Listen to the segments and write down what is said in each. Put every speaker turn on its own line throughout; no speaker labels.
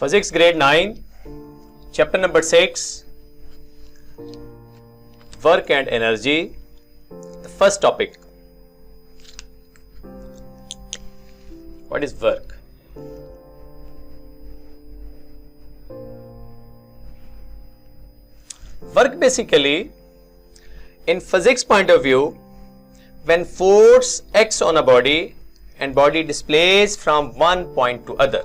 Physics grade 9, chapter number 6, work and energy. The first topic. What is work? Work basically, in physics point of view, when force acts on a body and body displays from one point to other.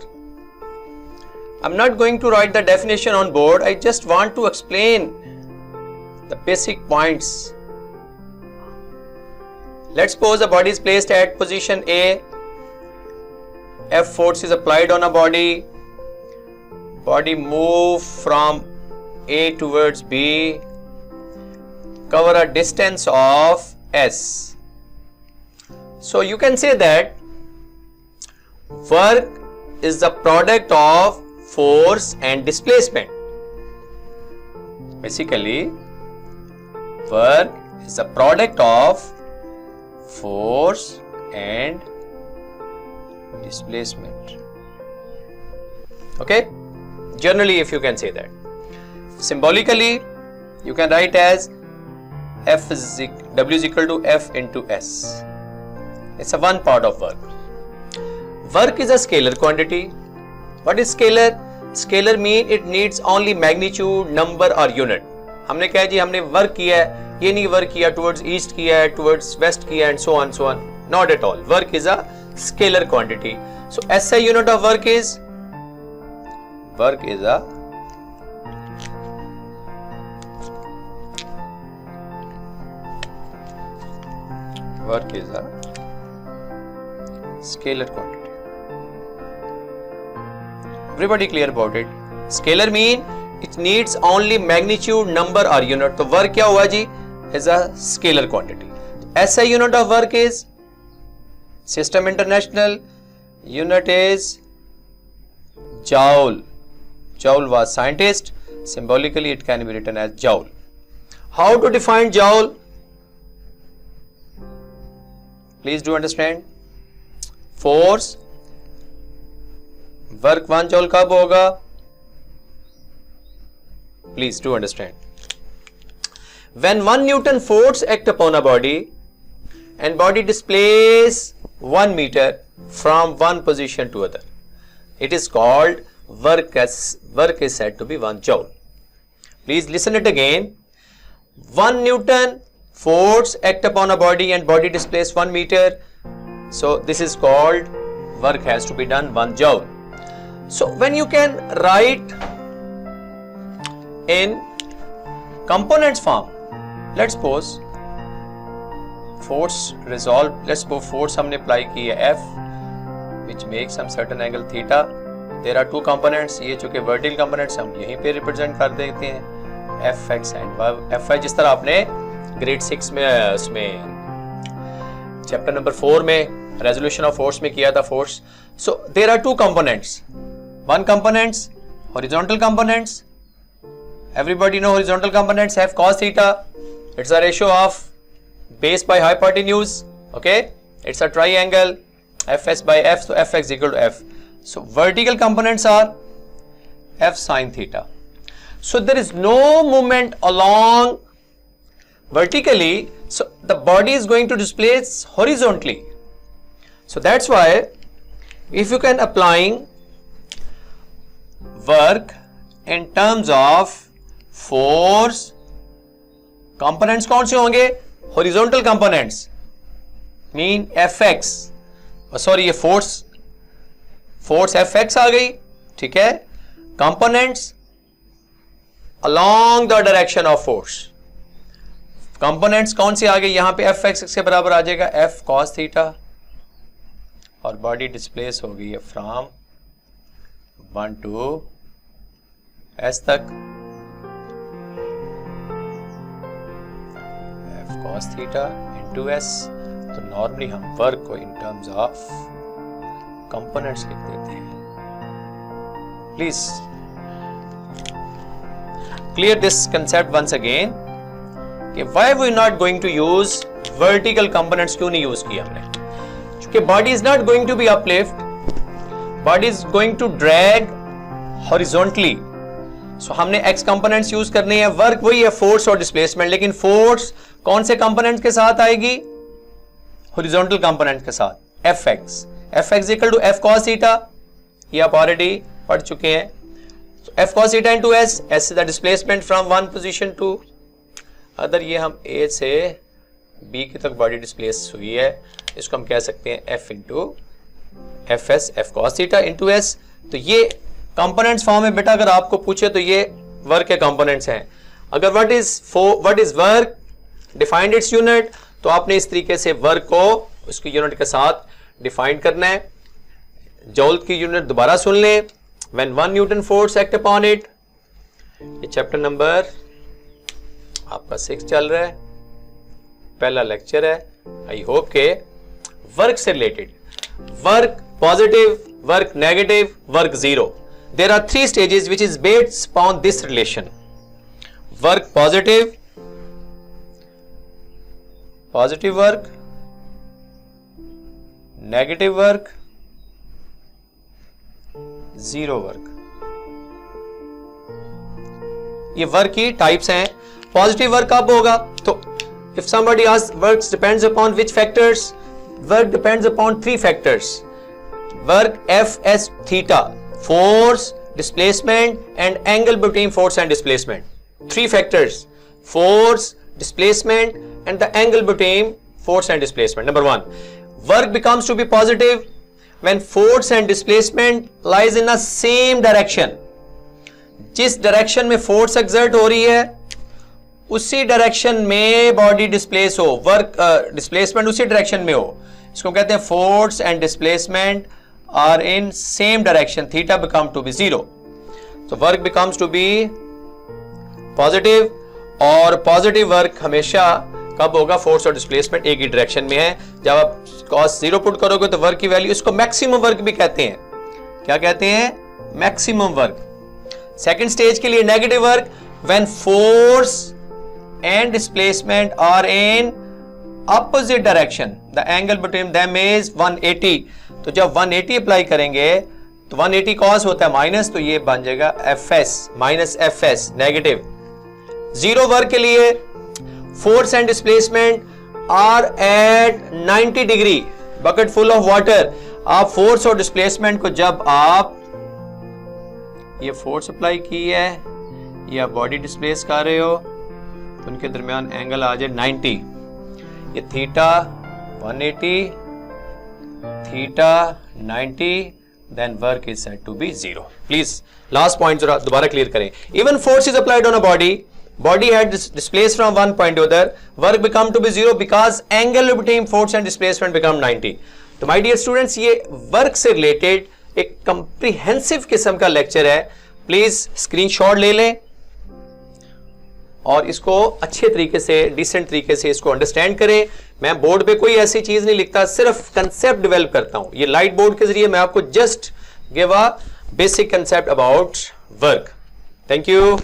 I'm not going to write the definition on board, I just want to explain the basic points. Let's suppose a body is placed at position A, F force is applied on a body move from A towards B, cover a distance of S. So you can say that work is the product of force and displacement. Basically, work is the product of force and displacement. Okay? Generally, if you can say that. Symbolically, you can write as W is equal to F into S. It's a one part of work. Work is a scalar quantity. What is scalar? Scalar mean it needs only magnitude, number or unit. हमने क्या जी हमने work किया है, ये नहीं work किया towards east किया है, towards west किया है and so on. Not at all. Work is a scalar quantity. So SI unit of work is a scalar quantity. Everybody clear about it? Scalar mean it needs only magnitude, number or unit. तो work क्या हुआ जी? Is a scalar quantity. SI unit of work is System International. Unit is joule. Joule was scientist. Symbolically it can be written as joule. How to define joule? Please do understand. Force. Work 1 joule कब होगा? Please do understand. When 1 Newton force act upon a body and body displays 1 meter from one position to other, it is called work. As work is said to be 1 joule. Please listen it again. 1 Newton force act upon a body and body displays 1 meter. So this is called work has to be done 1 joule. So when you can write in components form, let's suppose force resolve, let's suppose force हमने apply की है F which makes some certain angle theta. There are two components, ये चूँकि vertical components हम यहीं पे represent कर देते हैं Fx and Fy, जिस तरह आपने grade 6 में उसमें chapter number 4 में resolution of force में किया था force. So there are two components. One components, horizontal components. Everybody know horizontal components have cos theta. It's a ratio of base by hypotenuse. Okay, it's a triangle. Fs by F, so Fx equal to F. So vertical components are F sin theta. So there is no movement along vertically. So the body is going to displace horizontally. So that's why if you can applying work in terms of force, components कौन से होंगे? Horizontal components mean Fx. Sorry, ये force Fx आ गई, ठीक है? Components along the direction of force. Components कौन सी आ गई? यहाँ पे Fx के बराबर आ जाएगा F cos theta और बॉडी डिस्प्लेस हो गई है फ्रॉम 1 to S तक. F cos theta into S. तो नॉर्मली हम वर्क को इन टर्म्स ऑफ कंपोनेंट्स लिख देते हैं. Please clear this concept once again कि why we not going to use vertical components. क्यों नहीं यूज किया हमने? क्योंकि body is not going to be uplift, body is going to drag horizontally. So हमने एक्स कंपोनेंट्स यूज करने हैं, work वही है फोर्स और डिस्प्लेसमेंट, लेकिन फोर्स कौन से कंपोनेंट के साथ आएगी? हॉरिजॉन्टल कंपोनेंट के साथ। F X equal to F cos theta, ये आप ऑलरेडी पढ़ चुके हैं। F cos theta into S, S is the displacement from one position to other. ये हम ए से बी की तक बॉडी डिस्प्लेस हुई है, इसको हम कह सकते हैं F into F S, F cos theta into S. तो ये कंपोनेंट्स फॉर्म में बेटा अगर आपको पूछे तो ये वर्क के कंपोनेंट्स हैं। अगर what is work defined its unit, तो आपने इस तरीके से वर्क को उसकी यूनिट के साथ डिफाइन करना है। जॉल की यूनिट दोबारा सुन लें, when 1 Newton force act upon it. ये चैप्टर नंबर आपका 6 चल रहा है, पहला लेक्चर है। आई होप के वर्क से related, work positive, work negative, work zero, there are 3 stages which is based upon this relation. Work positive work, negative work, zero work. ये वर्क की टाइप्स हैं। पॉजिटिव वर्क कब होगा? तो if somebody asks works depends upon which factors, work depends upon 3 factors. Work F S theta, force, displacement and angle between force and displacement. 3 factors: force, displacement and the angle between force and displacement. Number 1, work becomes to be positive when force and displacement lies in the same direction. जिस direction में force exert हो रही है उसी direction में body displace हो, work displacement उसी direction में हो, इसको कहते हैं force and displacement are in same direction, theta become to be 0. So work becomes to be positive, और पॉजिटिव वर्क हमेशा कब होगा? फोर्स और डिस्प्लेसमेंट एक ही डायरेक्शन में है। जब आप cos 0 पुट करोगे तो वर्क की वैल्यू, इसको मैक्सिमम वर्क भी कहते हैं। क्या कहते हैं? Maximum work. सेकंड स्टेज के लिए negative work, when force and displacement are in opposite direction, the angle between them is 180। तो जब 180 अप्लाई करेंगे तो 180 कॉस होता है माइनस, तो ये बन जाएगा F S minus F S, negative. Zero work के लिए force and displacement are at 90 degree, bucket full of water. आप फोर्स और डिस्प्लेसमेंट को जब आप ये फोर्स अप्लाई की है या बॉडी डिस्प्लेस कर रहे हो तो उनके दरमियान एंगल आ जाए 90। ये theta 180, theta 90, then work is said to be 0. Please, last point जरा दोबारा क्लियर करें। Even force is applied on a body had displaced from one point to other, work become to be 0 because angle between force and displacement become 90. तो my dear students, ये work से related एक comprehensive किस्म का lecture है। Please screenshot ले लें और इसको अच्छे तरीके से, डिसेंट तरीके से इसको अंडरस्टैंड करें। मैं बोर्ड पे कोई ऐसी चीज नहीं लिखता, सिर्फ कंसेप्ट डेवलप करता हूं। ये लाइट बोर्ड के जरिए मैं आपको just give a basic concept about work. Thank you.